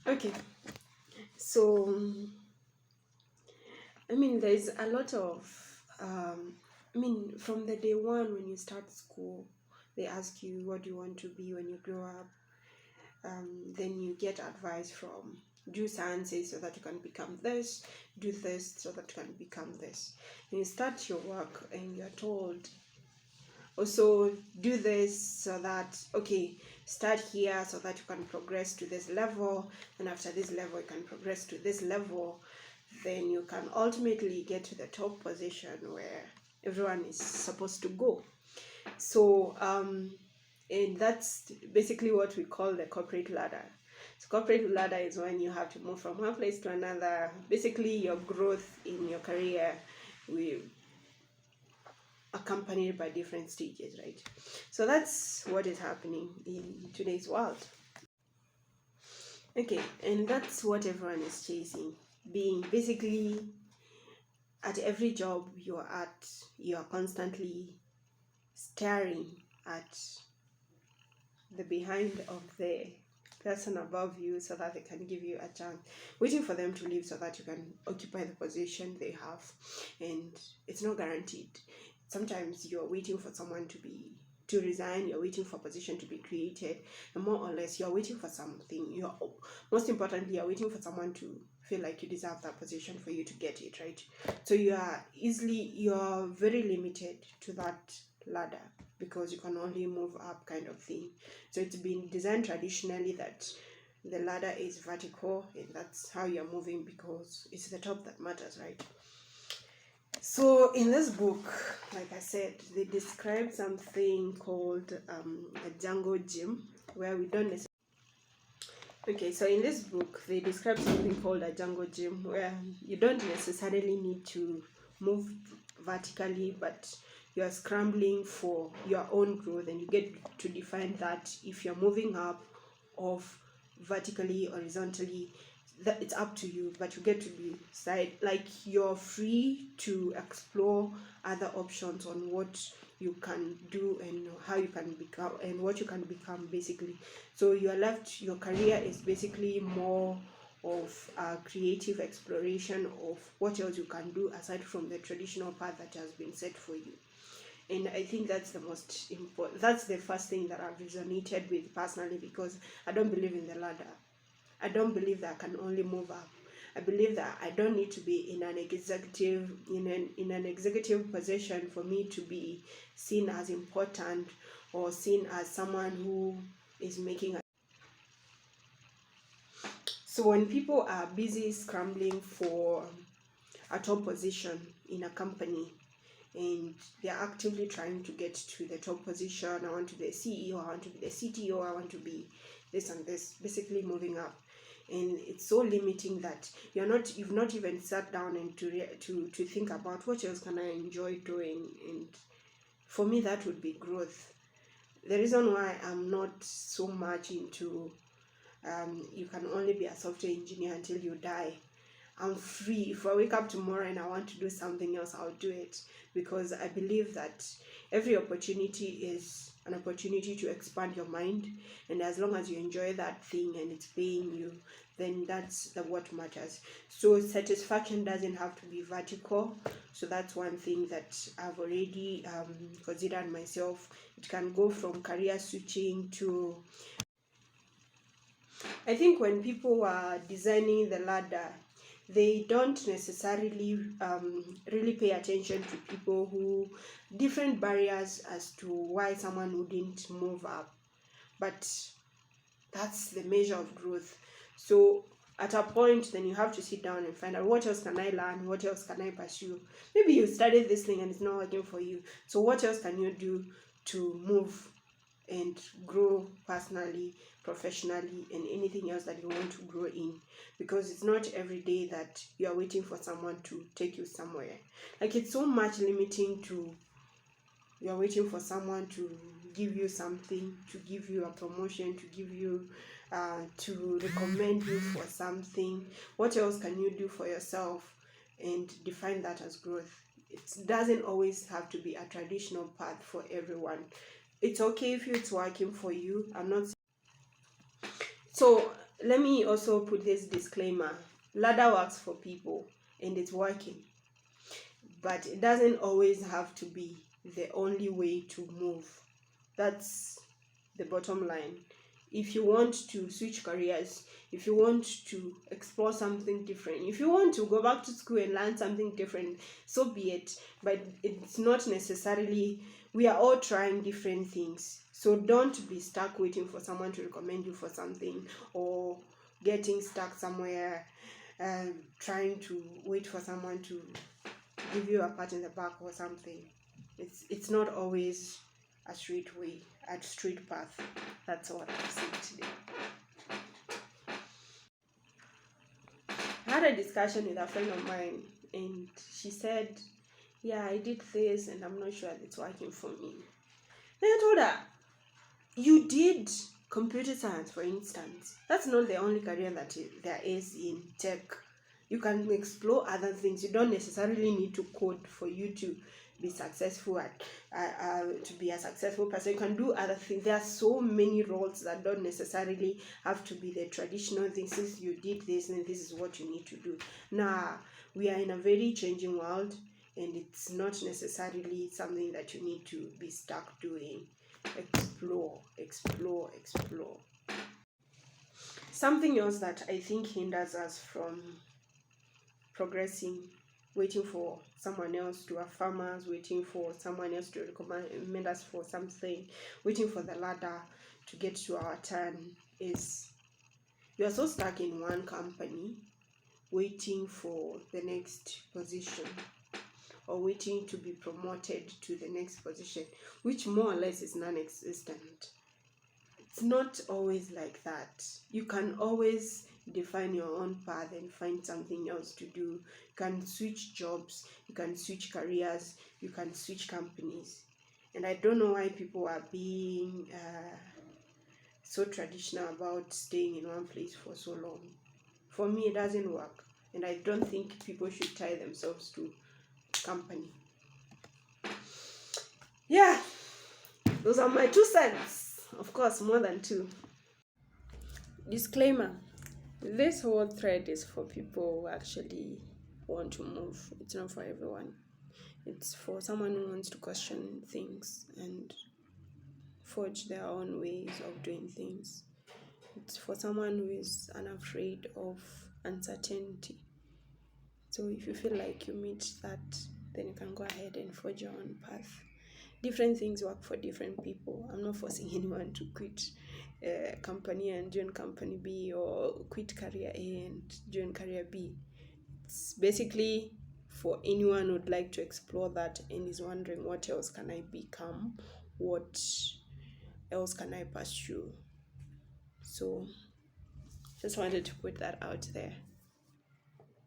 Okay, so there's a lot of from the day one when you start school, they ask you what do you want to be when you grow up. Then you get advice from do sciences so that you can become this, do this so that you can become this. And you start your work and you're told also do this so that okay, start here so that you can progress to this level, and after this level you can progress to this level, then you can ultimately get to the top position where everyone is supposed to go. So and that's basically what we call the corporate ladder. So corporate ladder is when you have to move from one place to another. Basically your growth in your career will accompanied by different stages, right? So that's what is happening in today's world. Okay, and that's what everyone is chasing, being basically at every job you're at, you're constantly staring at the behind of the person above you so that they can give you a chance, waiting for them to leave so that you can occupy the position they have. And it's not guaranteed. Sometimes you're waiting for someone to resign, you're waiting for a position to be created, and more or less you're waiting for something. You're most importantly you're waiting for someone to feel like you deserve that position for you to get it, right? So you're very limited to that ladder because you can only move up, kind of thing. So it's been designed traditionally that the ladder is vertical and that's how you're moving because it's the top that matters, right? So in this book, like I said, they describe something called a jungle gym, where we don't necessarily. Okay, so in this book, they describe something called a jungle gym, where you don't necessarily need to move vertically, but you're scrambling for your own growth, and you get to define that if you're moving up or vertically, horizontally, that it's up to you, but you get to decide. Like, you're free to explore other options on what you can do and how you can become and what you can become, basically. So your career is basically more of a creative exploration of what else you can do aside from the traditional path that has been set for you. And I think that's the most important, that's the first thing that I've resonated with personally, because I don't believe in the ladder. I don't believe that I can only move up. I believe that I don't need to be in an executive position for me to be seen as important or seen as someone who is making a. So when people are busy scrambling for a top position in a company and they're actively trying to get to the top position, I want to be a CEO, I want to be the CTO, I want to be this and this, basically moving up. And it's so limiting that you've not even sat down and to think about what else can I enjoy doing. And for me, that would be growth. The reason why I'm not so much into you can only be a software engineer until you die. I'm free. If I wake up tomorrow and I want to do something else, I'll do it, because I believe that every opportunity is an opportunity to expand your mind, and as long as you enjoy that thing and it's paying you, then that's what matters. So satisfaction doesn't have to be vertical. So that's one thing that I've already considered myself. It can go from career switching to, I think when people are designing the ladder, they don't necessarily really pay attention to people who different barriers as to why someone wouldn't move up. But that's the measure of growth. So at a point, then you have to sit down and find out, what else can I learn, what else can I pursue. Maybe you studied this thing and it's not working for you, so what else can you do to move and grow personally, professionally, and anything else that you want to grow in? Because it's not every day that you are waiting for someone to take you somewhere. Like, it's so much limiting to you're waiting for someone to give you something, to give you a promotion, to give you to recommend you for something. What else can you do for yourself and define that as growth? It doesn't always have to be a traditional path for everyone. It's okay if it's working for you. I'm not. So let me also put this disclaimer. Ladder works for people and it's working, but it doesn't always have to be the only way to move. That's the bottom line. If you want to switch careers, if you want to explore something different, if you want to go back to school and learn something different, so be it. But it's not necessarily, we are all trying different things. So don't be stuck waiting for someone to recommend you for something, or getting stuck somewhere, trying to wait for someone to give you a pat in the back or something. It's not always a straight way, a straight path. That's what I've said today. I had a discussion with a friend of mine, and she said, yeah, I did this and I'm not sure it's working for me. Then I told her, you did computer science, for instance. That's not the only career that there is in tech. You can explore other things. You don't necessarily need to code for you to be successful to be a successful person. You can do other things. There are so many roles that don't necessarily have to be the traditional things. Since you did this, and this is what you need to do. Now, we are in a very changing world, and it's not necessarily something that you need to be stuck doing. Explore. Something else that I think hinders us from progressing, waiting for someone else to have farmers, waiting for someone else to recommend us for something, waiting for the ladder to get to our turn, is you are so stuck in one company waiting for the next position, or waiting to be promoted to the next position, which more or less is non-existent. It's not always like that. You can always define your own path and find something else to do. You can switch jobs, you can switch careers, you can switch companies. And I don't know why people are being so traditional about staying in one place for so long. For me, it doesn't work, and I don't think people should tie themselves to company. Yeah, those are my 2 cents. Of course, more than 2. Disclaimer: this whole thread is for people who actually want to move. It's not for everyone. It's for someone who wants to question things and forge their own ways of doing things. It's for someone who is unafraid of uncertainty. So if you feel like you meet that, then you can go ahead and forge your own path. Different things work for different people. I'm not forcing anyone to quit company and join company B, or quit career A and join career B. It's basically for anyone who would like to explore that and is wondering, what else can I become? What else can I pursue? So just wanted to put that out there.